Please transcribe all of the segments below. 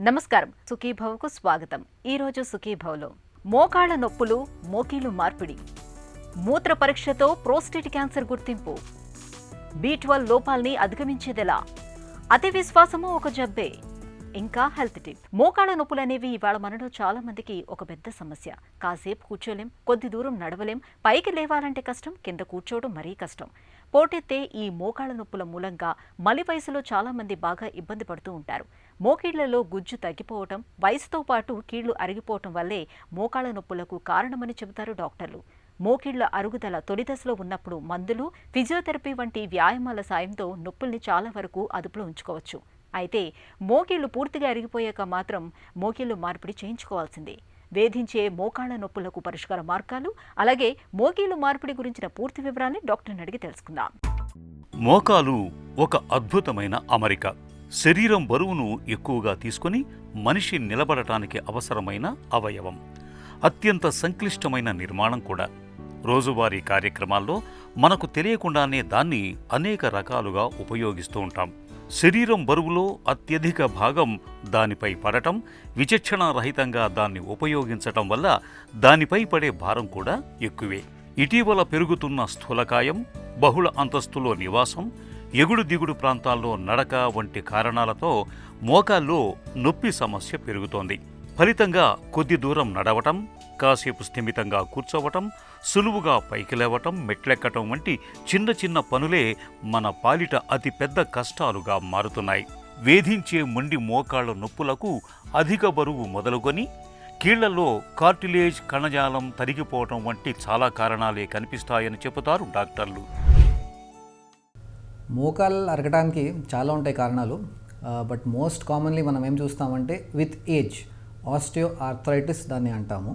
నమస్కారం, సుఖీభవకు స్వాగతం. ఈరోజు సుఖీభవలో మోకాళ్ల నొప్పులు, మోకీలు మార్పిడి, మూత్ర పరీక్షతో ప్రోస్టేట్ క్యాన్సర్ గుర్తింపు, B12 లోపాల్ని అధిగమించేదెలా, అతి విశ్వాసము ఒక జబ్బే, ఇంకా హెల్త్ టిప్. మోకాళ్ల నొప్పులు అనేవి ఇవాళ మనలో చాలా మందికి ఒక పెద్ద సమస్య. కాసేపు కూర్చోలేం, కొద్ది దూరం నడవలేం, పైకి లేవాలంటే కష్టం, కింద కూర్చోవడం మరీ కష్టం. పోటెత్తే ఈ మోకాళ్ల నొప్పుల మూలంగా మలి వయసులో చాలా మంది బాగా ఇబ్బంది పడుతూ ఉంటారు. మోకీళ్లలో గుజ్జు తగ్గిపోవటం, వయసుతో పాటు కీళ్లు అరిగిపోవటం వల్లే మోకాళ్ల నొప్పులకు కారణమని చెబుతారు డాక్టర్లు. మోకీళ్ల అరుగుదల తొలి దశలో ఉన్నప్పుడు మందులు, ఫిజియోథెరపీ వంటి వ్యాయామాల సాయంతో నొప్పుల్ని చాలా వరకు అదుపులో ఉంచుకోవచ్చు. అయితే మోకీళ్లు పూర్తిగా అరిగిపోయాక మాత్రం మోకీళ్లు మార్పిడి చేయించుకోవాల్సిందే. వేధించే మోకాళ్ల నొప్పులకు పరిష్కార మార్గాలు, అలాగే మోకీళ్లు మార్పిడి గురించిన పూర్తి వివరాన్ని డాక్టర్ని అడిగి తెలుసుకుందాం. మోకాలు ఒక అద్భుతమైన అమరిక. శరీరం బరువును ఎక్కువగా తీసుకుని మనిషి నిలబడటానికి అవసరమైన అవయవం. అత్యంత సంక్లిష్టమైన నిర్మాణం కూడా. రోజువారీ కార్యక్రమాల్లో మనకు తెలియకుండానే దాన్ని అనేక రకాలుగా ఉపయోగిస్తూ ఉంటాం. శరీరం బరువులో అత్యధిక భాగం దానిపై పడటం, విచక్షణారహితంగా దాన్ని ఉపయోగించటం వల్ల దానిపై పడే భారం కూడా ఎక్కువే. ఇటీవల పెరుగుతున్న స్థూలకాయం, బహుళ అంతస్తులో నివాసం, ఎగుడు దిగుడు ప్రాంతాల్లో నడక వంటి కారణాలతో మోకాల్లో నొప్పి సమస్య పెరుగుతోంది. ఫలితంగా కొద్ది దూరం నడవటం, కాసేపు స్థిమితంగా కూర్చోవటం, సులువుగా పైకి లేవటం, మెట్లెక్కటం వంటి చిన్న చిన్న పనులే మన పాలిట అతిపెద్ద కష్టాలుగా మారుతున్నాయి. వేధించే మొండి మోకాళ్ల నొప్పులకు అధిక బరువు మొదలుకొని కీళ్లలో కార్టిలేజ్ కణజాలం తరిగిపోవటం వంటి చాలా కారణాలే కనిపిస్తాయని చెబుతారు డాక్టర్లు. మోకాలు అరగడానికి చాలా ఉంటాయి కారణాలు, బట్ మోస్ట్ కామన్లీ మనం ఏం చూస్తామంటే విత్ ఏజ్ ఆస్టియో ఆర్థరైటిస్ దాన్ని అంటాము.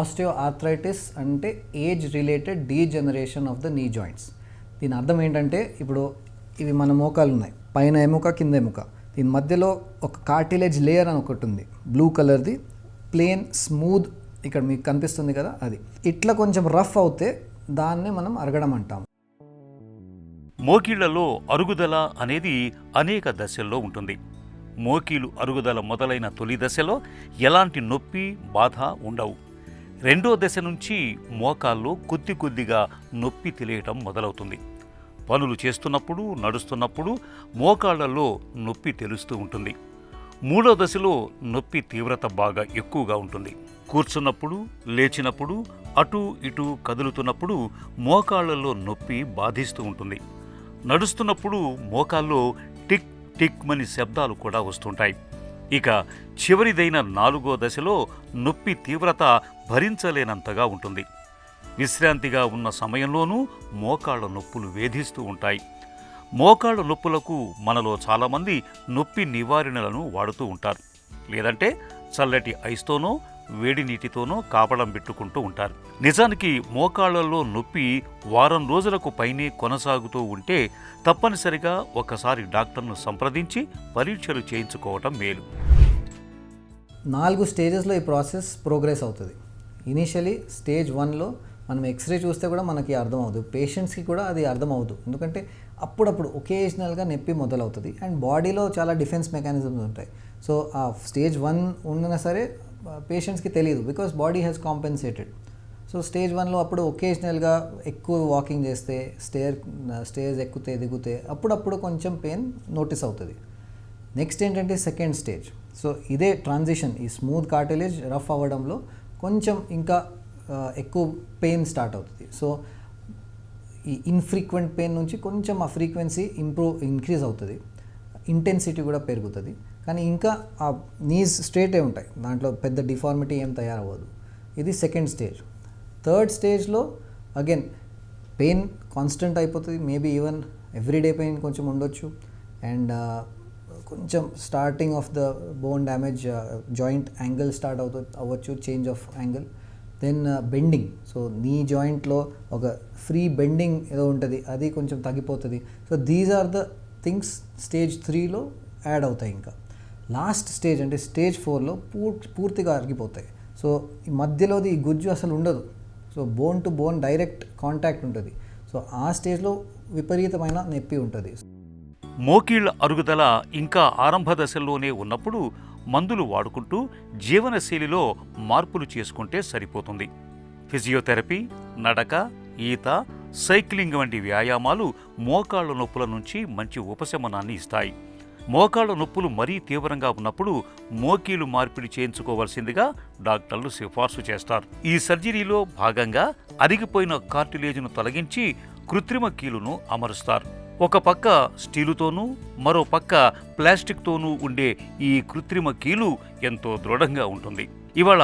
ఆస్టియో ఆర్థరైటిస్ అంటే age related degeneration of the నీ జాయింట్స్. దీని అర్థం ఏంటంటే, ఇప్పుడు ఇవి మన మోకాలు ఉన్నాయి, పైన ఎముక, కింద ఎముక. దీని మధ్యలో ఒక కార్టిలేజ్ లేయర్ అని ఒకటి ఉంది, బ్లూ కలర్ది, ప్లేన్ స్మూత్, ఇక్కడ మీకు కనిపిస్తుంది కదా, అది ఇట్లా కొంచెం రఫ్ అవుతే దాన్ని మనం అరగడం అంటాము. మోకీళ్లలో అరుగుదల అనేది అనేక దశల్లో ఉంటుంది. మోకీలు అరుగుదల మొదలైన తొలి దశలో ఎలాంటి నొప్పి, బాధ ఉండవు. రెండో దశ నుంచి మోకాల్లో కొద్ది కొద్దిగా నొప్పి తెలియటం మొదలవుతుంది. పనులు చేస్తున్నప్పుడు, నడుస్తున్నప్పుడు మోకాళ్లలో నొప్పి తెలుస్తూ ఉంటుంది. మూడో దశలో నొప్పి తీవ్రత బాగా ఎక్కువగా ఉంటుంది. కూర్చున్నప్పుడు, లేచినప్పుడు, అటు ఇటు కదులుతున్నప్పుడు మోకాళ్లలో నొప్పి బాధిస్తూ ఉంటుంది. నడుస్తున్నప్పుడు మోకాల్లో టిక్ టిక్ మని శబ్దాలు కూడా వస్తుంటాయి. ఇక చివరిదైన నాలుగో దశలో నొప్పి తీవ్రత భరించలేనంతగా ఉంటుంది. విశ్రాంతిగా ఉన్న సమయంలోనూ మోకాళ్ల నొప్పులు వేధిస్తూ ఉంటాయి. మోకాళ్ల నొప్పులకు మనలో చాలామంది నొప్పి నివారణలను వాడుతూ ఉంటారు. లేదంటే చల్లటి ఐస్తోనో వేడి నీటితోనో కాపడం పెట్టుకుంటూ ఉంటారు. నిజానికి మోకాళ్లలో నొప్పి వారం రోజులకు పైనే కొనసాగుతూ ఉంటే తప్పనిసరిగా ఒకసారి డాక్టర్ను సంప్రదించి పరీక్షలు చేయించుకోవటం మేలు. 4 స్టేజెస్లో ఈ ప్రాసెస్ ప్రోగ్రెస్ అవుతుంది. ఇనీషియలీ స్టేజ్ 1లో మనం ఎక్స్రే చూస్తే కూడా మనకి అర్థం అవుతుంది, పేషెంట్స్కి కూడా అది అర్థం అవుతుంది. ఎందుకంటే అప్పుడప్పుడు ఒకేషనల్గా నొప్పి మొదలవుతుంది అండ్ బాడీలో చాలా డిఫెన్స్ మెకానిజమ్స్ ఉంటాయి. సో ఆ స్టేజ్ 1 ఉన్నా సరే పేషెంట్స్కి తెలియదు, because body has compensated. So stage 1లో అప్పుడు ఒకేషనల్గా ఎక్కువ వాకింగ్ చేస్తే, స్టేర్స్ ఎక్కితే దిగితే అప్పుడప్పుడు కొంచెం పెయిన్ నోటీస్ అవుతుంది. నెక్స్ట్ ఏంటంటే సెకండ్ స్టేజ్. సో ఇదే ట్రాన్సిషన్, ఈ స్మూత్ కార్టిలేజ్ రఫ్ అవ్వడంలో కొంచెం ఇంకా ఎక్కువ పెయిన్ స్టార్ట్ అవుతుంది. సో ఈ ఇన్ఫ్రీక్వెంట్ పెయిన్ నుంచి కొంచెం ఆ ఫ్రీక్వెన్సీ ఇంక్రీజ్ అవుతుంది, ఇంటెన్సిటీ కూడా పెరుగుతుంది. కానీ ఇంకా ఆ నీస్ స్ట్రేటే ఉంటాయి, దాంట్లో పెద్ద డిఫార్మిటీ ఏం తయారవ్వదు. ఇది సెకండ్ స్టేజ్. థర్డ్ స్టేజ్లో అగైన్ పెయిన్ కాన్స్టెంట్ అయిపోతుంది, మేబీ ఈవెన్ ఎవ్రీడే పెయిన్ కొంచెం ఉండొచ్చు. అండ్ కొంచెం starting of the bone damage, joint angle start అవ్వచ్చు, change of angle. Then bending, so knee జాయింట్లో ఒక ఫ్రీ బెండింగ్ ఏదో ఉంటుంది, అది కొంచెం తగ్గిపోతుంది. So these are the things stage 3లో యాడ్ అవుతాయి. ఇంకా లాస్ట్ స్టేజ్ అంటే స్టేజ్ 4లో పూర్తిగా అరిగిపోతాయి. సో ఈ మధ్యలోది ఈ గుజ్జు అసలు ఉండదు, so bone to bone direct contact ఉంటుంది. సో ఆ స్టేజ్లో విపరీతమైన నొప్పి ఉంటుంది. మోకీళ్ల అరుగుదల ఇంకా ఆరంభ దశల్లోనే ఉన్నప్పుడు మందులు వాడుకుంటూ జీవనశైలిలో మార్పులు చేసుకుంటే సరిపోతుంది. ఫిజియోథెరపీ, నడక, ఈత, సైక్లింగ్ వంటి వ్యాయామాలు మోకాళ్ల నొప్పుల నుంచి మంచి ఉపశమనాన్ని ఇస్తాయి. మోకాళ్ల నొప్పులు మరీ తీవ్రంగా ఉన్నప్పుడు మోకీలు మార్పిడి చేయించుకోవాల్సిందిగా డాక్టర్లు సిఫార్సు చేస్తారు. ఈ సర్జరీలో భాగంగా అరిగిపోయిన కార్టిలేజ్ను తొలగించి కృత్రిమ కీలును అమరుస్తారు. ఒక పక్క స్టీలుతోనూ మరో పక్క ప్లాస్టిక్తోనూ ఉండే ఈ కృత్రిమ కీలు ఎంతో దృఢంగా ఉంటుంది. ఇవాళ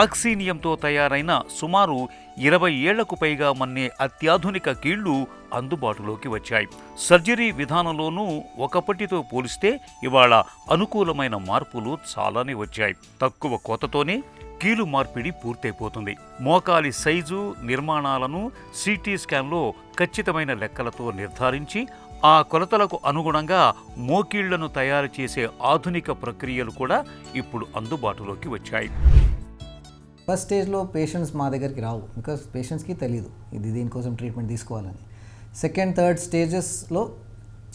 ఆక్సీనియంతో తయారైన సుమారు 20 ఏళ్లకు పైగా మన్నే అత్యాధునిక కీళ్లు అందుబాటులోకి వచ్చాయి. సర్జరీ విధానంలోనూ ఒకప్పటితో పోలిస్తే ఇవాళ అనుకూలమైన మార్పులు చాలానే వచ్చాయి. తక్కువ కోతతోనే కీలు మార్పిడి పూర్తయిపోతుంది. మోకాలి సైజు, నిర్మాణాలను సిటీ స్కాన్లో ఖచ్చితమైన లెక్కలతో నిర్ధారించి ఆ కొలతలకు అనుగుణంగా మోకీళ్లను తయారు చేసే ఆధునిక ప్రక్రియలు కూడా ఇప్పుడు అందుబాటులోకి వచ్చాయి. ఫస్ట్ స్టేజ్లో పేషెంట్స్ మా దగ్గరికి రావు, బికాస్ పేషెంట్స్కి తెలియదు ఇది దీనికోసం ట్రీట్మెంట్ తీసుకోవాలని. సెకండ్, థర్డ్ స్టేజెస్లో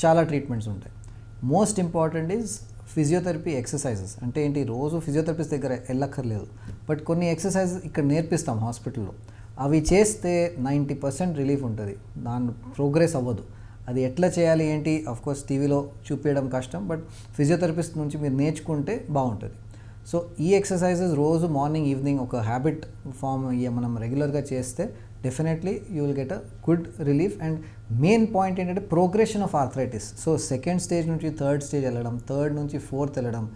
చాలా ట్రీట్మెంట్స్ ఉంటాయి. Most important is physiotherapy exercises. అంటే ఏంటి, రోజు ఫిజియోథెరపిస్ట్ దగ్గర వెళ్ళక్కర్లేదు, బట్ కొన్ని ఎక్సర్సైజెస్ ఇక్కడ నేర్పిస్తాం హాస్పిటల్లో. అవి చేస్తే 90% రిలీఫ్ ఉంటుంది, దాని ప్రోగ్రెస్ అవ్వదు. అది ఎట్లా చేయాలి ఏంటి కోర్స్ టీవీలో చూపించడం కష్టం, బట్ ఫిజియోథెరపిస్ట్ నుంచి మీరు నేర్చుకుంటే బాగుంటుంది. సో ఈ ఎక్సర్సైజెస్ రోజు మార్నింగ్ ఈవినింగ్ ఒక హ్యాబిట్ ఫామ్ మనం రెగ్యులర్గా చేస్తే definitely you will get a good relief. And main point ఏంటంటే progression of arthritis. So second stage నుంచి థర్డ్ స్టేజ్ వెళ్ళడం, థర్డ్ నుంచి ఫోర్త్ వెళ్ళడం,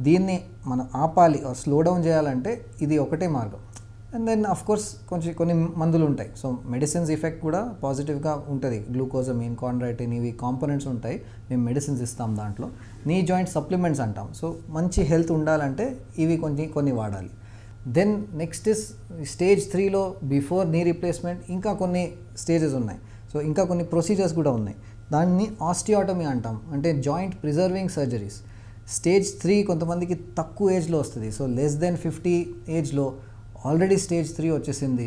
దీన్ని మనం ఆపాలి, స్లో డౌన్ చేయాలంటే ఇది ఒకటే మార్గం. అండ్ దెన్ కోర్స్ కొన్ని మందులు ఉంటాయి. సో మెడిసిన్స్ ఎఫెక్ట్ కూడా పాజిటివ్గా ఉంటుంది. గ్లూకోజమిన్, కాండ్రైటిన్, ఇవి కాంపోనెంట్స్ ఉంటాయి, మేము మెడిసిన్స్ ఇస్తాం దాంట్లో. నీ జాయింట్ సప్లిమెంట్స్ అంటాం. సో మంచి హెల్త్ ఉండాలంటే ఇవి కొన్ని వాడాలి. దెన్ నెక్స్ట్ ఇస్ స్టేజ్ 3లో బిఫోర్ నీ రీప్లేస్మెంట్ ఇంకా కొన్ని స్టేజెస్ ఉన్నాయి. సో ఇంకా కొన్ని ప్రొసీజర్స్ కూడా ఉన్నాయి. దాన్ని ఆస్టియోటమీ అంటాం, అంటే జాయింట్ ప్రిజర్వింగ్ సర్జరీస్. స్టేజ్ 3 కొంతమందికి తక్కువ ఏజ్లో వస్తుంది. సో లెస్ దెన్ 50 ఏజ్లో ఆల్రెడీ స్టేజ్ 3 వచ్చేసింది.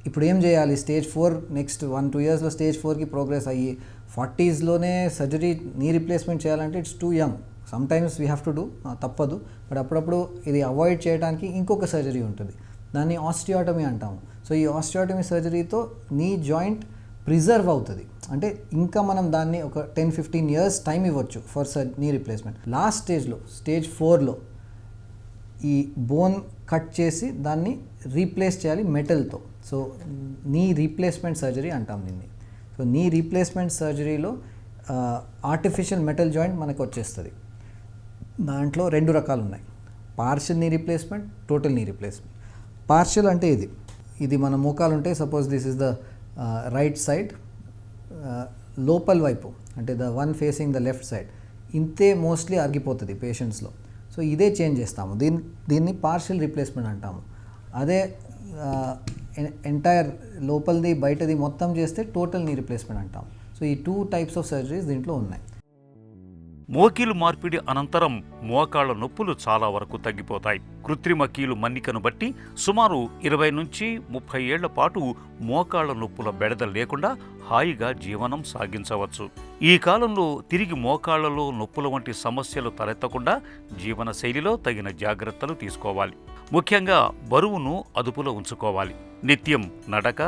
ఇప్పుడు ఏం చేయాలి? స్టేజ్ 4 నెక్స్ట్ 1-2 ఇయర్స్లో స్టేజ్ 4కి ప్రోగ్రెస్ అయ్యి 40స్లోనే సర్జరీ నీ రీప్లేస్మెంట్ చేయాలంటే it's two young. Some times we have to do, తప్పదు. బట్ అప్పుడప్పుడు ఇది అవాయిడ్ చేయడానికి ఇంకొక సర్జరీ ఉంటుంది, దాన్ని ఆస్టియోటమీ అంటాము. సో ఈ ఆస్టియోటమీ సర్జరీతో నీ జాయింట్ ప్రిజర్వ్ అవుతుంది. అంటే ఇంకా మనం దాన్ని ఒక 10-15 ఇయర్స్ టైం ఇవ్వచ్చు ఫర్ నీ రీప్లేస్మెంట్. లాస్ట్ స్టేజ్లో స్టేజ్ 4లో ఈ బోన్ కట్ చేసి దాన్ని రీప్లేస్ చేయాలి మెటల్తో. సో నీ రీప్లేస్మెంట్ సర్జరీ అంటాం దీన్ని. సో నీ రీప్లేస్మెంట్ సర్జరీలో ఆర్టిఫిషియల్ మెటల్ జాయింట్ మనకు వచ్చేస్తుంది. దాంట్లో 2 రకాలు ఉన్నాయి, partial knee replacement, total knee replacement. Partial అంటే ఇది మన మోకాలు ఉంటే, suppose this is the right side, లోపల వైపు అంటే the one facing the left side, ఇంతే మోస్ట్లీ అరిగిపోతుంది పేషెంట్స్లో. సో ఇదే చేంజ్ చేస్తాము, దీన్ని పార్షియల్ రీప్లేస్మెంట్ అంటాము. అదే ఎంటైర్ లోపలిది బయటది మొత్తం చేస్తే టోటల్ నీ రీప్లేస్మెంట్ అంటాం. సో ఈ 2 టైప్స్ ఆఫ్ సర్జరీస్ దీంట్లో ఉన్నాయి. మోకీలు మార్పిడి అనంతరం మోకాళ్ల నొప్పులు చాలా వరకు తగ్గిపోతాయి. కృత్రిమ కీలు మన్నికను బట్టి సుమారు 20 నుంచి 30 ఏళ్ల పాటు మోకాళ్ల నొప్పుల బెడద లేకుండా హాయిగా జీవనం సాగించవచ్చు. ఈ కాలంలో తిరిగి మోకాళ్లలో నొప్పుల వంటి సమస్యలు తలెత్తకుండా జీవన శైలిలో తగిన జాగ్రత్తలు తీసుకోవాలి. ముఖ్యంగా బరువును అదుపులో ఉంచుకోవాలి. నిత్యం నడక,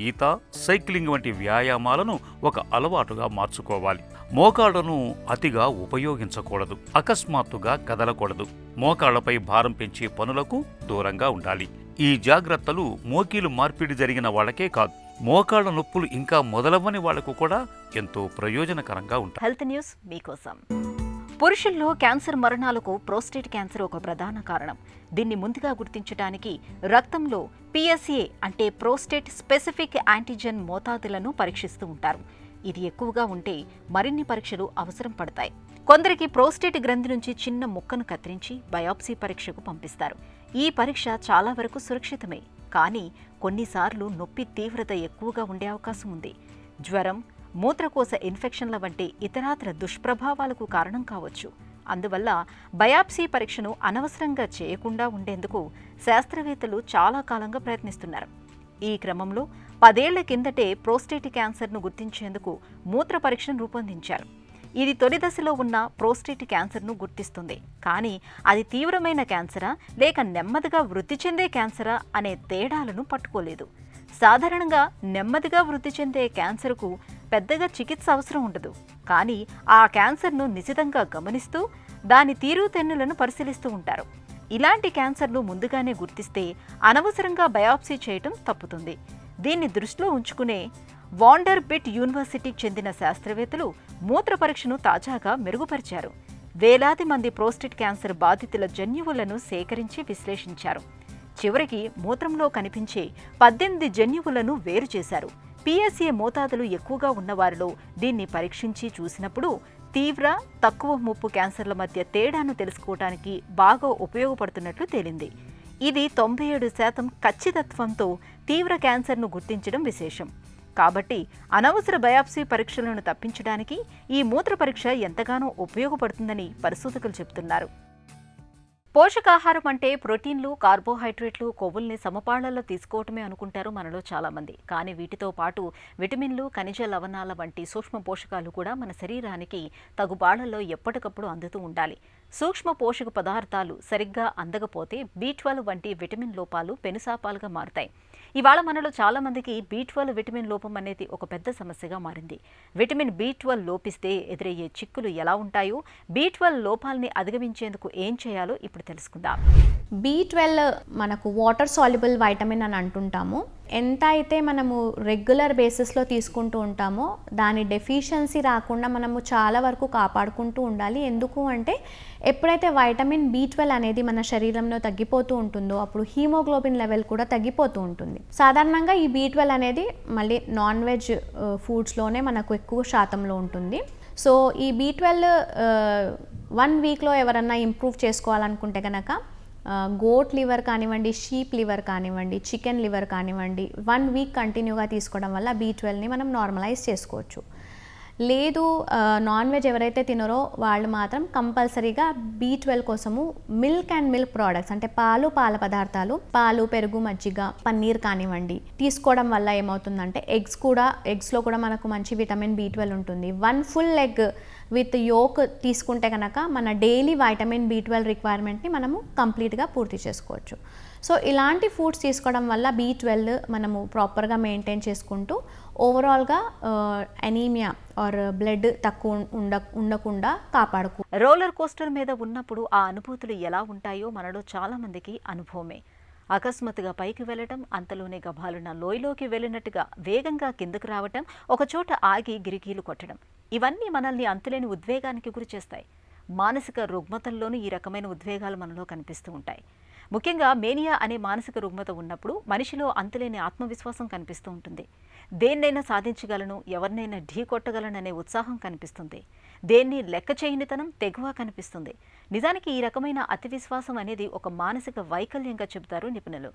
ఈత, సైక్లింగ్ వంటి వ్యాయామాలను ఒక అలవాటుగా మార్చుకోవాలి. మోకాళ్లను అతిగా ఉపయోగించకూడదు, అకస్మాత్తుగా కదలకూడదు. మోకాళ్లపై భారం పెంచే పనులకు దూరంగా ఉండాలి. ఈ జాగ్రత్తలు మోకీలు మార్పిడి జరిగిన వాళ్ళకే కాదు, మోకాళ్ల నొప్పులు ఇంకా మొదలవ్వని వాళ్లకు కూడా ఎంతో ప్రయోజనకరంగా ఉంటాయి. హెల్త్ న్యూస్ మీకోసం. పురుషుల్లో క్యాన్సర్ మరణాలకు ప్రోస్టేట్ క్యాన్సర్ ఒక ప్రధాన కారణం. దీన్ని ముందుగా గుర్తించడానికి రక్తంలో PSA అంటే ప్రోస్టేట్ స్పెసిఫిక్ యాంటీజెన్ మోతాదులను పరీక్షిస్తూ ఉంటారు. ఇది ఎక్కువగా ఉంటే మరిన్ని పరీక్షలు అవసరం పడతాయి. కొందరికి ప్రోస్టేట్ గ్రంథి నుంచి చిన్న ముక్కను కత్తిరించి బయాప్సీ పరీక్షకు పంపిస్తారు. ఈ పరీక్ష చాలా వరకు సురక్షితమే, కానీ కొన్నిసార్లు నొప్పి తీవ్రత ఎక్కువగా ఉండే అవకాశం ఉంది. జ్వరం, మూత్రకోశ ఇన్ఫెక్షన్ల వంటి ఇతరాతర దుష్ప్రభావాలకు కారణం కావచ్చు. అందువల్ల బయాప్సీ పరీక్షను అనవసరంగా చేయకుండా ఉండేందుకు శాస్త్రవేత్తలు చాలా కాలంగా ప్రయత్నిస్తున్నారు. ఈ క్రమంలో 10 ఏళ్ల కిందటే ప్రోస్టేట్ క్యాన్సర్ను గుర్తించేందుకు మూత్ర పరీక్షను రూపొందించారు. ఇది తొలి దశలో ఉన్న ప్రోస్టేట్ క్యాన్సర్ను గుర్తిస్తుంది. కానీ అది తీవ్రమైన క్యాన్సరా లేక నెమ్మదిగా వృద్ధి చెందే క్యాన్సరా అనే తేడాలను పట్టుకోలేదు. సాధారణంగా నెమ్మదిగా వృద్ధి చెందే క్యాన్సర్కు పెద్దగా చికిత్స అవసరం ఉండదు. కానీ ఆ క్యాన్సర్ను నిశితంగా గమనిస్తూ దాని తీరుతెన్నులను పరిశీలిస్తూ ఉంటారు. ఇలాంటి క్యాన్సర్ను ముందుగానే గుర్తిస్తే అనవసరంగా బయాప్సీ చేయటం తప్పుతుంది. దీన్ని దృష్టిలో ఉంచుకునే వాండర్బిట్ యూనివర్సిటీకి చెందిన శాస్త్రవేత్తలు మూత్ర పరీక్షను తాజాగా మెరుగుపరిచారు. వేలాది మంది ప్రోస్టేట్ క్యాన్సర్ బాధితుల జన్యువులను సేకరించి విశ్లేషించారు. చివరికి మూత్రంలో కనిపించే 18 జన్యువులను వేరు చేశారు. PSA మోతాదులు ఎక్కువగా ఉన్నవారిలో దీన్ని పరీక్షించి చూసినప్పుడు తీవ్ర, తక్కువ ముప్పు క్యాన్సర్ల మధ్య తేడాను తెలుసుకోవడానికి బాగా ఉపయోగపడుతున్నట్లు తేలింది. ఇది 97% ఖచ్చితత్వంతో తీవ్ర క్యాన్సర్ను గుర్తించడం విశేషం. కాబట్టి అనవసర బయాప్సీ పరీక్షలను తప్పించడానికి ఈ మూత్ర పరీక్ష ఎంతగానో ఉపయోగపడుతుందని పరిశోధకులు చెబుతున్నారు. పోషకాహారం అంటే ప్రోటీన్లు, కార్బోహైడ్రేట్లు, కొవ్వుల్ని సమపాళ్లలో తీసుకోవటమే అనుకుంటారు మనలో చాలామంది. కానీ వీటితో పాటు విటమిన్లు, ఖనిజ లవణాల వంటి సూక్ష్మ పోషకాలు కూడా మన శరీరానికి తగు పాళ్లలో ఎప్పటికప్పుడు అందుతూ ఉండాలి. సూక్ష్మ పోషక పదార్థాలు సరిగ్గా అందకపోతే B12 వంటి విటమిన్ లోపాలు పెనుశాపాలుగా మారుతాయి. ఇవాళ మనలో చాలా మందికి B12 విటమిన్ లోపం అనేది ఒక పెద్ద సమస్యగా మారింది. విటమిన్ B12 లోపిస్తే ఎదురయ్యే చిక్కులు ఎలా ఉంటాయో, B12 లోపాలని అధిగమించేందుకు ఏం చేయాలో ఇప్పుడు తెలుసుకుందాం. B12 మనకు వాటర్ సాల్యుబుల్ వైటమిన్ అని అంటుంటాము. ఎంత అయితే మనము రెగ్యులర్ బేసిస్లో తీసుకుంటూ ఉంటామో దాని డెఫిషియన్సీ రాకుండా మనము చాలా వరకు కాపాడుకుంటూ ఉండాలి. ఎందుకు అంటే ఎప్పుడైతే వైటమిన్ B12 అనేది మన శరీరంలో తగ్గిపోతూ ఉంటుందో అప్పుడు హీమోగ్లోబిన్ లెవెల్ కూడా తగ్గిపోతూ ఉంటుంది. సాధారణంగా ఈ B12 అనేది మళ్ళీ నాన్ వెజ్ ఫుడ్స్లోనే మనకు ఎక్కువ శాతంలో ఉంటుంది. సో ఈ B12 1 వీక్లో ఎవరన్నా ఇంప్రూవ్ చేసుకోవాలనుకుంటే కనుక గోట్ లివర్ కానివ్వండి, షీప్ లివర్ కానివ్వండి, చికెన్ లివర్ కానివ్వండి 1 వీక్ కంటిన్యూగా తీసుకోవడం వల్ల B12ని మనం నార్మలైజ్ చేసుకోవచ్చు. లేదు నాన్ వెజ్ ఎవరైతే తినరో వాళ్ళు మాత్రం కంపల్సరీగా B12 కోసము మిల్క్ అండ్ మిల్క్ ప్రోడక్ట్స్ అంటే పాలు, పాల పదార్థాలు, పాలు, పెరుగు, మజ్జిగ, పన్నీర్ కానివ్వండి తీసుకోవడం వల్ల ఏమవుతుందంటే ఎగ్స్లో కూడా మనకు మంచి విటమిన్ B12 ఉంటుంది. 1 ఫుల్ ఎగ్ విత్ యోక్ తీసుకుంటే కనుక మన డైలీ వైటమిన్ B12 రిక్వైర్మెంట్ని మనము కంప్లీట్గా పూర్తి చేసుకోవచ్చు. సో ఇలాంటి ఫుడ్స్ తీసుకోవడం వల్ల B12 మనము ప్రాపర్గా మెయింటైన్ చేసుకుంటూ ఓవరాల్గా అనీమియా ఆర్ బ్లడ్ తక్కువ ఉండకుండా కాపాడుకో. రోలర్ కోస్టర్ మీద ఉన్నప్పుడు ఆ అనుభూతులు ఎలా ఉంటాయో మనలో చాలా మందికి అనుభవమే. అకస్మాత్తుగా పైకి వెళ్ళటం, అంతలోనే గభాలున లోయలోకి వెళ్ళినట్టుగా వేగంగా కిందకు రావటం, ఒకచోట ఆగి గిరికీలు కొట్టడం, ఇవన్నీ మనల్ని అంతులేని ఉద్వేగానికి గురి చేస్తాయి. మానసిక రుగ్మతల్లోనూ ఈ రకమైన ఉద్వేగాలు మనలో కనిపిస్తూ ఉంటాయి. ముఖ్యంగా మేనియా అనే మానసిక రుగ్మత ఉన్నప్పుడు మనిషిలో అంతులేని ఆత్మవిశ్వాసం కనిపిస్తూ ఉంటుంది. దేన్నైనా సాధించగలను, ఎవరినైనా ఢీ కొట్టగలననే ఉత్సాహం కనిపిస్తుంది. దేన్ని లెక్క చేయనితనం, తెగువ కనిపిస్తుంది. నిజానికి ఈ రకమైన అతి విశ్వాసం అనేది ఒక మానసిక వైకల్యంగా చెబుతారు నిపుణులు.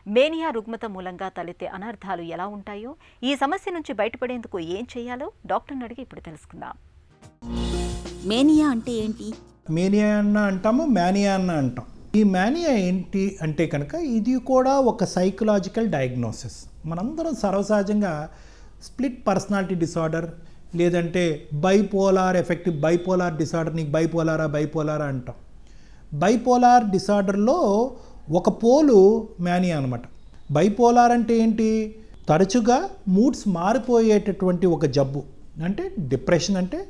మేనియా రుగ్మత మూలంగా తలెత్తే అనర్థాలు ఎలా ఉంటాయో, ఈ సమస్య నుంచి బయటపడేందుకు ఏం చేయాలో డాక్టర్ని అడిగి ఇప్పుడు తెలుసుకుందాం. మేనియా అంటే ఏంటి? మేనియా అన్న అంటాము, మేనియా అన్న అంటాం. ఈ మేనియా ఏంటి అంటే కనుక ఇది కూడా ఒక సైకలాజికల్ డయాగ్నోసిస్. మనందరం సర్వసహజంగా స్ప్లిట్ పర్సనాలిటీ డిసార్డర్ లేదంటే బైపోలార్ ఎఫెక్టివ్ బైపోలార్ డిసార్డర్, నీకు బైపోలారా అంటాం. బైపోలార్ డిసార్డర్లో ఒక పోలు మేనియా అనమాట. బైపోలార్ అంటే ఏంటి? తరచుగా మూడ్స్ మారిపోయేటటువంటి ఒక జబ్బు. అంటే డిప్రెషన్ అంటే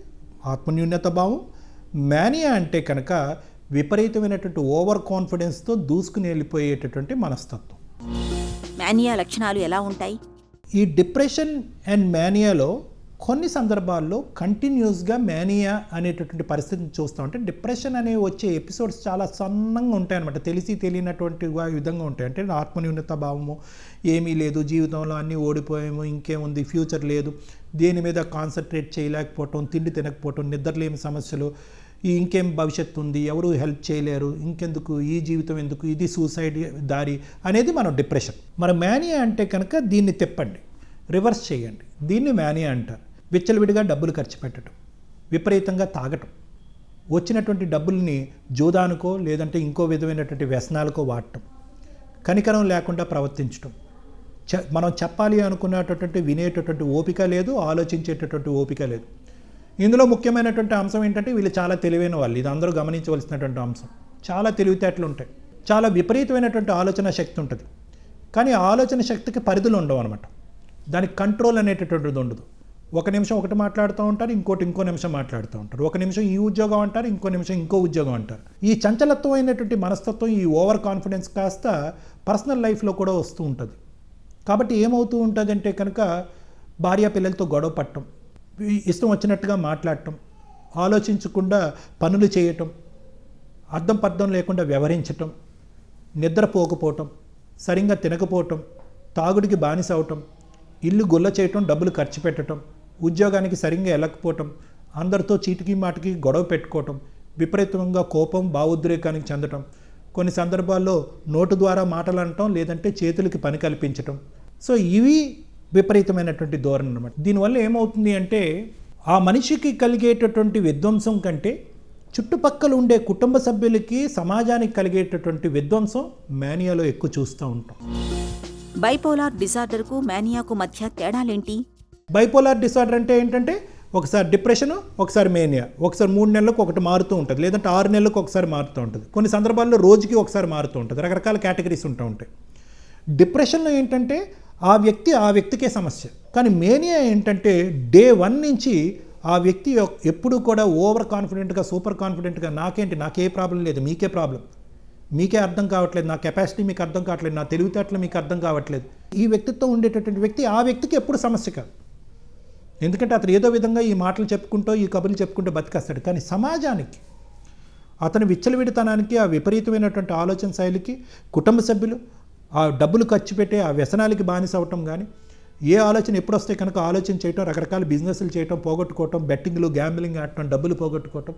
ఆత్మన్యూన్యత భావం, మేనియా అంటే కనుక విపరీతమైనటువంటి ఓవర్ కాన్ఫిడెన్స్తో దూసుకుని వెళ్ళిపోయేటటువంటి మనస్తత్వం. మేనియా లక్షణాలు ఎలా ఉంటాయి? ఈ డిప్రెషన్ అండ్ మేనియాలో కొన్ని సందర్భాల్లో కంటిన్యూస్గా మేనియా అనేటటువంటి పరిస్థితిని చూస్తూ ఉంటే డిప్రెషన్ అనేవి వచ్చే ఎపిసోడ్స్ చాలా సన్నంగా ఉంటాయి అన్నమాట. తెలియనటువంటి విధంగా ఉంటాయి. అంటే ఆత్మన్యూన్యత భావము, ఏమీ లేదు, జీవితంలో అన్నీ ఓడిపోయాము, ఇంకేముంది, ఫ్యూచర్ లేదు, దేని మీద కాన్సన్ట్రేట్ చేయలేకపోవటం, తిండి తినకపోవటం, నిద్రలేని సమస్యలు, ఇంకేం భవిష్యత్తు ఉంది, ఎవరు హెల్ప్ చేయలేరు, ఇంకెందుకు ఈ జీవితం ఎందుకు, ఇది సూసైడ్ దారి అనేది మనం డిప్రెషన్. మరి మేనియా అంటే కనుక దీన్ని తిప్పండి, రివర్స్ చేయండి. దీన్ని మేనియా అంటారు. విచ్చలవిడిగా డబ్బులు ఖర్చు పెట్టడం, విపరీతంగా తాగటం, వచ్చినటువంటి డబ్బుల్ని జోదానికో లేదంటే ఇంకో విధమైనటువంటి వ్యసనాలకో వాడటం, కనికరం లేకుండా ప్రవర్తించడం, మనం చెప్పాలి అనుకున్నటువంటి వినేటటువంటి ఓపిక లేదు, ఆలోచించేటటువంటి ఓపిక లేదు. ఇందులో ముఖ్యమైనటువంటి అంశం ఏంటంటే వీళ్ళు చాలా తెలివైన వాళ్ళు. ఇది అందరూ గమనించవలసినటువంటి అంశం. చాలా తెలివితేటలు ఉంటాయి, చాలా విపరీతమైనటువంటి ఆలోచన శక్తి ఉంటుంది. కానీ ఆలోచన శక్తికి పరిధులు ఉండవు అనమాట. దానికి కంట్రోల్ అనేటటువంటిది ఉండదు. ఒక నిమిషం ఒకటి మాట్లాడుతూ ఉంటారు, ఇంకో నిమిషం మాట్లాడుతూ ఉంటారు. ఒక నిమిషం ఈ ఉద్యోగం అంటారు, ఇంకో నిమిషం ఇంకో ఉద్యోగం అంటారు. ఈ చంచలత్వమైనటువంటి మనస్తత్వం, ఈ ఓవర్ కాన్ఫిడెన్స్ కాస్త పర్సనల్ లైఫ్లో కూడా వస్తూ ఉంటుంది. కాబట్టి ఏమవుతూ ఉంటుంది అంటే కనుక భార్య పిల్లలతో గొడవ పడటం, ఇష్టం వచ్చినట్టుగా మాట్లాడటం, ఆలోచించకుండా పనులు చేయటం, అర్థం పర్థం లేకుండా వ్యవహరించటం, నిద్రపోకపోవటం, సరిగ్గా తినకపోవటం, తాగుడికి బానిస అవటం, ఇల్లు గొల్ల చేయటం, డబ్బులు ఖర్చు పెట్టడం, ఉద్యోగానికి సరిగ్గా వెళ్ళకపోవటం, అందరితో చీటికి మాటికి గొడవ పెట్టుకోవటం, విపరీతంగా కోపం, భావోద్రేకానికి చెందటం, కొన్ని సందర్భాల్లో నోటు ద్వారా మాటలు అనటం, లేదంటే చేతులకి పని కల్పించటం. సో ఇవి విపరీతమైనటువంటి ధోరణి అన్నమాట. దీనివల్ల ఏమవుతుంది అంటే ఆ మనిషికి కలిగేటటువంటి విధ్వంసం కంటే చుట్టుపక్కల ఉండే కుటుంబ సభ్యులకి, సమాజానికి కలిగేటటువంటి విధ్వంసం మేనియాలో ఎక్కువ చూస్తూ ఉంటాం. బైపోలార్ డిజార్డర్కు మేనియాకు మధ్య తేడాలేంటి? బైపోలార్ డిసార్డర్ అంటే ఏంటంటే ఒకసారి డిప్రెషను, ఒకసారి మేనియా, ఒకసారి 3 నెలలకు ఒకటి మారుతూ ఉంటుంది, లేదంటే 6 నెలలకు ఒకసారి మారుతూ ఉంటుంది, కొన్ని సందర్భాల్లో రోజుకి ఒకసారి మారుతూ ఉంటుంది. రకరకాల కేటగిరీస్ ఉంటూ ఉంటాయి. డిప్రెషన్లో ఏంటంటే ఆ వ్యక్తికే సమస్య. కానీ మేనియా ఏంటంటే డే 1 నుంచి ఆ వ్యక్తి ఎప్పుడు కూడా ఓవర్ కాన్ఫిడెంట్గా, సూపర్ కాన్ఫిడెంట్గా, నాకే ప్రాబ్లం లేదు, మీకే ప్రాబ్లం, మీకే అర్థం కావట్లేదు, నా కెపాసిటీ మీకు అర్థం కావట్లేదు, నా తెలివితేటలు మీకు అర్థం కావట్లేదు. ఈ వ్యక్తిత్వం ఉండేటటువంటి వ్యక్తి ఆ వ్యక్తికి ఎప్పుడు సమస్య కాదు. ఎందుకంటే అతను ఏదో విధంగా ఈ మాటలు చెప్పుకుంటూ, ఈ కబుర్లు చెప్పుకుంటూ బతికేస్తాడు. కానీ సమాజానికి, అతని విచ్చలవిడితనానికి, ఆ విపరీతమైనటువంటి ఆలోచన శైలికి, కుటుంబ సభ్యులు ఆ డబ్బులు ఖర్చు పెట్టే ఆ వ్యసనాలకి బానిస అవటం, కానీ ఏ ఆలోచన ఎప్పుడు వస్తే కనుక ఆలోచన చేయటం, రకరకాల బిజినెస్లు చేయటం, పోగొట్టుకోవటం, బెట్టింగ్లు, గ్యాంబ్లింగ్ ఆడటం, డబ్బులు పోగొట్టుకోవటం,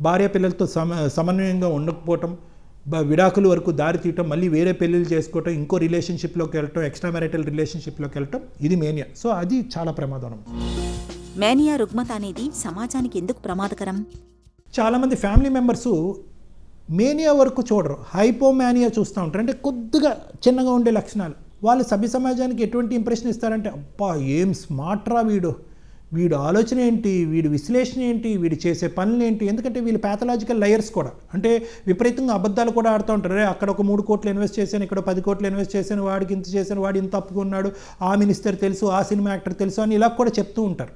భార్య పిల్లలతో సమన్వయంగా ఉండకపోవటం, విడాకుల వరకు దారి తీయటం, మళ్ళీ వేరే పెళ్ళిళ్ళు చేసుకోవటం, ఇంకో రిలేషన్షిప్లోకి వెళ్ళటం, ఎక్స్ట్రా మ్యారిటల్ రిలేషన్షిప్లోకి వెళ్ళటం, ఇది మేనియా. సో అది చాలా ప్రమాదం. మేనియా రుగ్మత అనేది సమాజానికి ఎందుకు ప్రమాదకరం? చాలామంది ఫ్యామిలీ మెంబర్సు మేనియా వరకు చూడరు, హైపోమేనియా చూస్తూ ఉంటారు. అంటే కొద్దిగా చిన్నగా ఉండే లక్షణాలు. వాళ్ళు సభ్య సమాజానికి ఎటువంటి ఇంప్రెషన్ ఇస్తారంటే, అబ్బా ఏం స్మార్ట్రా వీడు ఆలోచన ఏంటి, వీడి విశ్లేషణ ఏంటి, వీడు చేసే పనులు ఏంటి. ఎందుకంటే వీళ్ళు ప్యాథలాజికల్ లయర్స్ కూడా, అంటే విపరీతంగా అబద్ధాలు కూడా ఆడుతూ ఉంటారు. అక్కడ ఒక 3 కోట్లు ఇన్వెస్ట్ చేశాను, ఇక్కడ 10 కోట్లు ఇన్వెస్ట్ చేశాను, వాడికి ఇంత చేశాను, వాడు ఇంత అప్పుకున్నాడు, ఆ మినిస్టర్ తెలుసు, ఆ సినిమా యాక్టర్ తెలుసు అని ఇలా కూడా చెప్తూ ఉంటారు.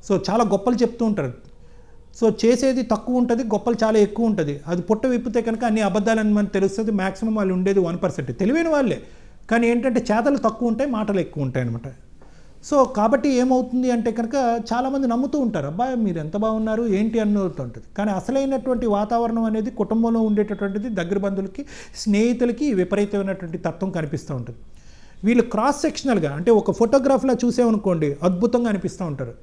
సో చాలా గొప్పలు చెప్తూ ఉంటారు. సో చేసేది తక్కువ ఉంటుంది, గొప్పలు చాలా ఎక్కువ ఉంటుంది. అది పుట్ట విప్పితే కనుక అన్ని అబద్ధాలని మనకు తెలుస్తుంది. మ్యాక్సిమం వాళ్ళు ఉండేది 1%. తెలివైన వాళ్ళే, కానీ ఏంటంటే చేతలు తక్కువ ఉంటాయి, మాటలు ఎక్కువ ఉంటాయి అనమాట. సో కాబట్టి ఏమవుతుంది అంటే కనుక చాలామంది నమ్ముతూ ఉంటారు, అబ్బాయి మీరు ఎంత బాగున్నారు ఏంటి అన్నవుతుంటుంది. కానీ అసలైనటువంటి వాతావరణం అనేది కుటుంబంలో ఉండేటటువంటిది, దగ్గర బంధువులకి, స్నేహితులకి విపరీతమైనటువంటి తత్వం కనిపిస్తూ ఉంటుంది. వీళ్ళు క్రాస్ సెక్షనల్గా, అంటే ఒక ఫోటోగ్రాఫ్లా చూసామనుకోండి అద్భుతంగా అనిపిస్తూ ఉంటారు.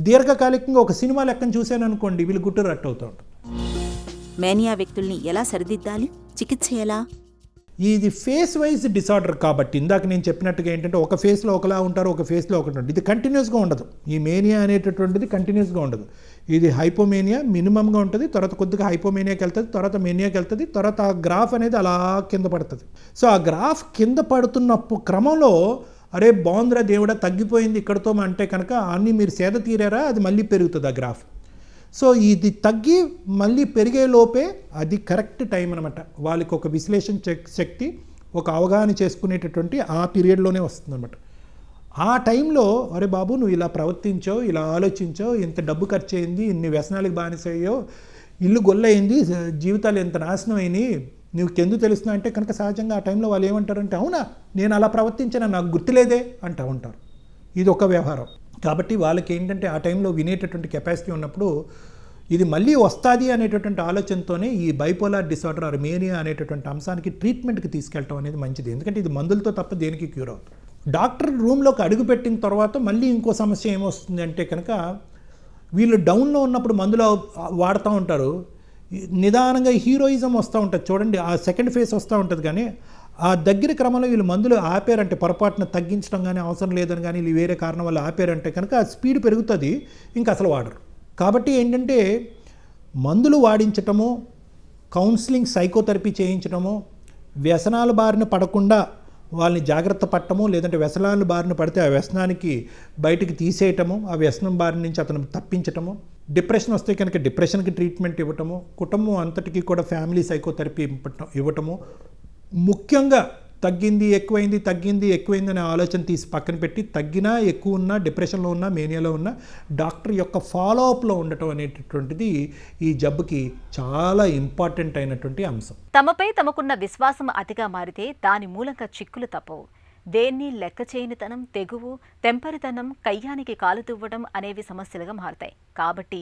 దీర్ఘకాలికంగా ఒక సినిమా లెక్కను చూశాను అనుకోండి వీళ్ళు గుట్టు రట్టు అవుతూ ఉంటారు. మేనియా వ్యక్తుల్ని ఎలా సరిదిద్దాలి? చికిత్స ఎలా? ఇది ఫేస్ వైజ్ డిసార్డర్ కాబట్టి ఇందాక నేను చెప్పినట్టుగా ఏంటంటే ఒక ఫేస్లో ఒకలా ఉంటారు, ఒక ఫేస్లో ఒకటి ఉంటుంది. ఇది కంటిన్యూస్గా ఉండదు. ఈ మేనియా అనేటటువంటిది కంటిన్యూస్గా ఉండదు. ఇది హైపోమేనియా మినిమంగా ఉంటుంది, తర్వాత కొద్దిగా హైపోమేనియాకి వెళ్తుంది, తర్వాత మేనియాకి వెళ్తుంది, తర్వాత ఆ గ్రాఫ్ అనేది అలా కింద పడుతుంది. సో ఆ గ్రాఫ్ కింద పడుతున్న క్రమంలో అరే బాగుందిరా దేవుడా తగ్గిపోయింది ఇక్కడతో అంటే కనుక అన్నీ మీరు సేద తీరారా, అది మళ్ళీ పెరుగుతుంది ఆ గ్రాఫ్. సో ఇది తగ్గి మళ్ళీ పెరిగే లోపే అది కరెక్ట్ టైం అనమాట. వాళ్ళకి ఒక విశ్లేషణ శక్తి, ఒక అవగాహన చేసుకునేటటువంటి ఆ పీరియడ్లోనే వస్తుంది అనమాట. ఆ టైంలో అరే బాబు నువ్వు ఇలా ప్రవర్తించావు, ఇలా ఆలోచించావు, ఇంత డబ్బు ఖర్చు అయింది, ఇన్ని వ్యసనాలకు బానిసయ్యో, ఇల్లు గొల్లయింది, జీవితాలు ఎంత నాశనం అయినాయి, నీకు ఎందుకు తెలుస్తున్నా అంటే కనుక సహజంగా ఆ టైంలో వాళ్ళు ఏమంటారంటే అవునా నేను అలా ప్రవర్తించాను నాకు గుర్తులేదే అంటూ ఉంటారు. ఇది ఒక వ్యవహారం. కాబట్టి వాళ్ళకి ఏంటంటే ఆ టైంలో వినేటటువంటి కెపాసిటీ ఉన్నప్పుడు ఇది మళ్ళీ వస్తుంది అనేటటువంటి ఆలోచనతోనే ఈ బైపోలార్ డిసార్డర్ ఆర్ మేనియా అనేటటువంటి అంశానికి ట్రీట్మెంట్కి తీసుకెళ్ళటం అనేది మంచిది. ఎందుకంటే ఇది మందులతో తప్ప దేనికి క్యూర్ అవుతుంది. డాక్టర్ రూమ్లోకి అడుగుపెట్టిన తర్వాత మళ్ళీ ఇంకో సమస్య ఏమొస్తుంది అంటే కనుక వీళ్ళు డౌన్లో ఉన్నప్పుడు మందులు వాడుతూ ఉంటారు, నిదానంగా హీరోయిజం వస్తూ ఉంటుంది చూడండి, ఆ సెకండ్ ఫేజ్ వస్తూ ఉంటుంది. కానీ ఆ దగ్గర క్రమంలో వీళ్ళు మందులు ఆపారంటే, పొరపాటున తగ్గించడం కానీ అవసరం లేదని కానీ వేరే కారణం వల్ల ఆపారంటే కనుక ఆ స్పీడ్ పెరుగుతుంది, ఇంకా అసలు వాడరు. కాబట్టి ఏంటంటే మందులు వాడించటము, కౌన్సిలింగ్ సైకోథెరపీ చేయించడము, వ్యసనాల బారిన పడకుండా వాళ్ళని జాగ్రత్త పట్టము, లేదంటే వ్యసనాల బారిన పడితే ఆ వ్యసనానికి బయటికి తీసేయటము, ఆ వ్యసనం బారి నుంచి అతను తప్పించటము. డిప్రెషన్ వస్తే కనుక డిప్రెషన్కి ట్రీట్మెంట్ ఇవ్వటము, కుటుంబం అంతటికీ కూడా ఫ్యామిలీ సైకోథెరపీ ఇవ్వటము. ముఖ్యంగా తగ్గింది ఎక్కువైంది అనే ఆలోచన తీసి పక్కన పెట్టి, తగ్గినా ఎక్కువ ఉన్నా, డిప్రెషన్లో ఉన్నా, మేనియాలో ఉన్నా డాక్టర్ యొక్క ఫాలోఅప్లో ఉండటం అనేటటువంటిది ఈ జబ్బుకి చాలా ఇంపార్టెంట్ అయినటువంటి అంశం. తమపై తమకున్న విశ్వాసం అతిగా మారితే దాని మూలంగా చిక్కులు తప్పవు. దేన్ని లెక్క చేయనితనం, తెగువు, తెంపరితనం, కయ్యానికి కాలు తువ్వడం అనేవి సమస్యలుగా మారతాయి. కాబట్టి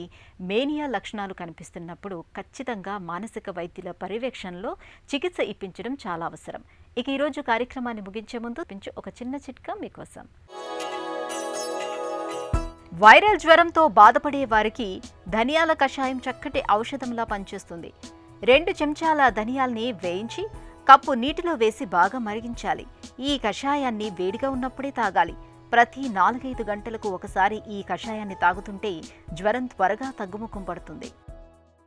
మేనియా లక్షణాలు కనిపిస్తున్నప్పుడు ఖచ్చితంగా మానసిక వైద్యుల పర్యవేక్షణలో చికిత్స ఇప్పించడం చాలా అవసరం. ఇక ఈరోజు కార్యక్రమాన్ని ముగించే ముందు ఒక చిన్న చిట్కా మీకోసం. వైరల్ జ్వరంతో బాధపడే వారికి ధనియాల కషాయం చక్కటి ఔషధంలా పనిచేస్తుంది. 2 చెంచాల ధనియాల్ని వేయించి కప్పు నీటిలో వేసి బాగా మరిగించాలి. ఈ కషాయాన్ని వేడిగా ఉన్నప్పుడే తాగాలి. ప్రతి 4-5 గంటలకు ఒకసారి ఈ కషాయాన్ని తాగుతుంటే జ్వరం త్వరగా తగ్గుముఖం పడుతుంది.